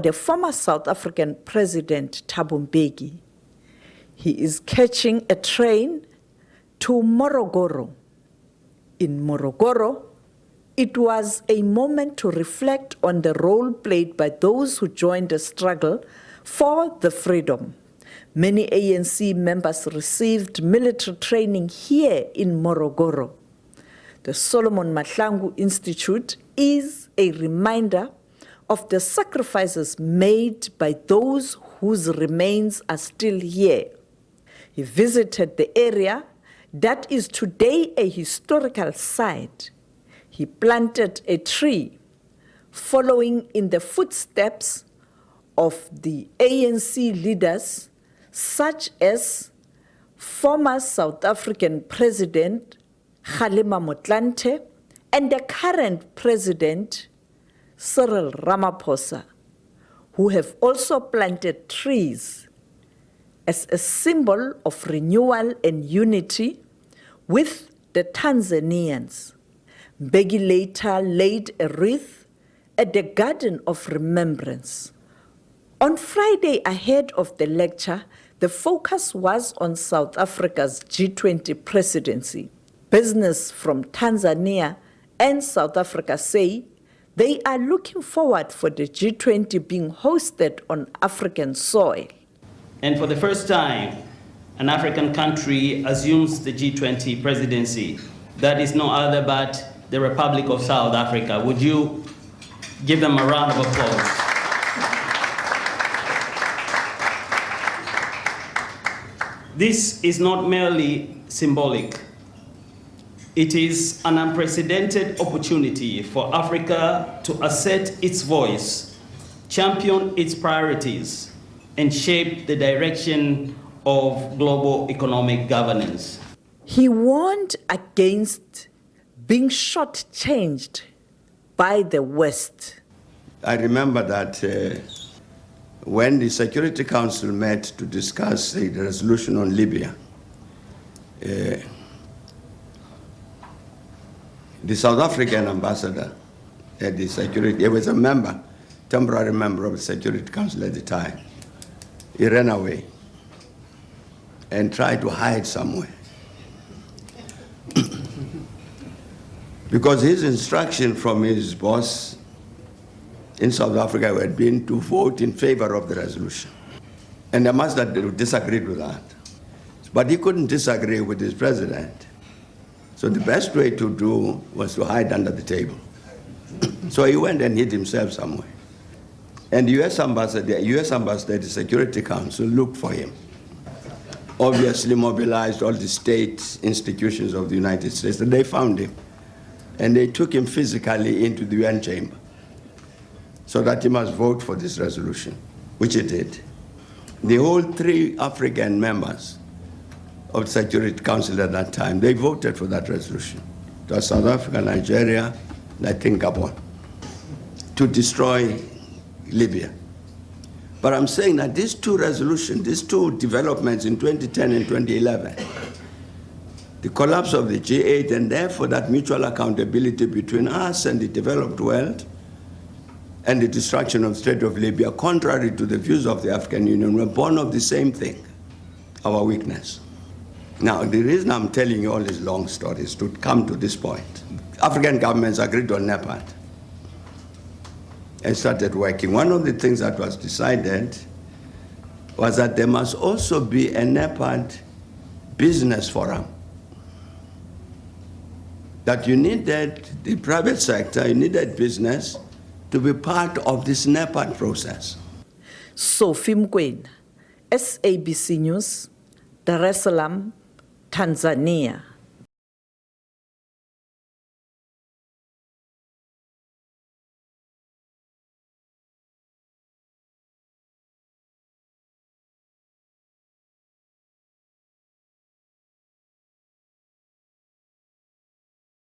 The former South African President Thabo Mbeki, he is catching a train to Morogoro. In Morogoro, it was a moment to reflect on the role played by those who joined the struggle for the freedom. Many ANC members received military training here in Morogoro. The Solomon Mahlangu Institute is a reminder of the sacrifices made by those whose remains are still here. He visited the area that is today a historical site. He planted a tree following in the footsteps of the ANC leaders such as former South African President Kgalema Motlanthe and the current President Cyril Ramaphosa, who have also planted trees as a symbol of renewal and unity with the Tanzanians. Mbeki later laid a wreath at the Garden of Remembrance. On Friday, ahead of the lecture, the focus was on South Africa's G20 presidency. Business from Tanzania and South Africa say they are looking forward for the G20 being hosted on African soil. And for the first time, an African country assumes the G20 presidency. That is no other but the Republic of South Africa. Would you give them a round of applause? This is not merely symbolic. It is an unprecedented opportunity for Africa to assert its voice, champion its priorities, and shape the direction of global economic governance. He warned against being shortchanged by the West. I remember that when the Security Council met to discuss the resolution on Libya, the South African ambassador at the Security, he was a member, temporary member of the Security Council at the time. He ran away and tried to hide somewhere. Because his instruction from his boss in South Africa had been to vote in favor of the resolution. And the master disagreed with that. But he couldn't disagree with his president. So the best way to do was to hide under the table. So he went and hid himself somewhere. And the US ambassador at the Security Council looked for him. Obviously mobilized all the state institutions of the United States, and they found him. And they took him physically into the UN chamber so that he must vote for this resolution, which he did. The whole 3 African members of the Security Council at that time, they voted for that resolution. It was South Africa, Nigeria, and I think Gabon, to destroy Libya. But I'm saying that these 2 resolutions, these 2 developments in 2010 and 2011, the collapse of the G8 and therefore that mutual accountability between us and the developed world and the destruction of the State of Libya, contrary to the views of the African Union, were born of the same thing, our weakness. Now, the reason I'm telling you all these long stories to come to this point, African governments agreed on NEPAD and started working. One of the things that was decided was that there must also be a NEPAD business forum. That you needed the private sector, you needed business to be part of this NEPAD process. Sophie Mkwena, SABC News, Dar es Salaam, Tanzania.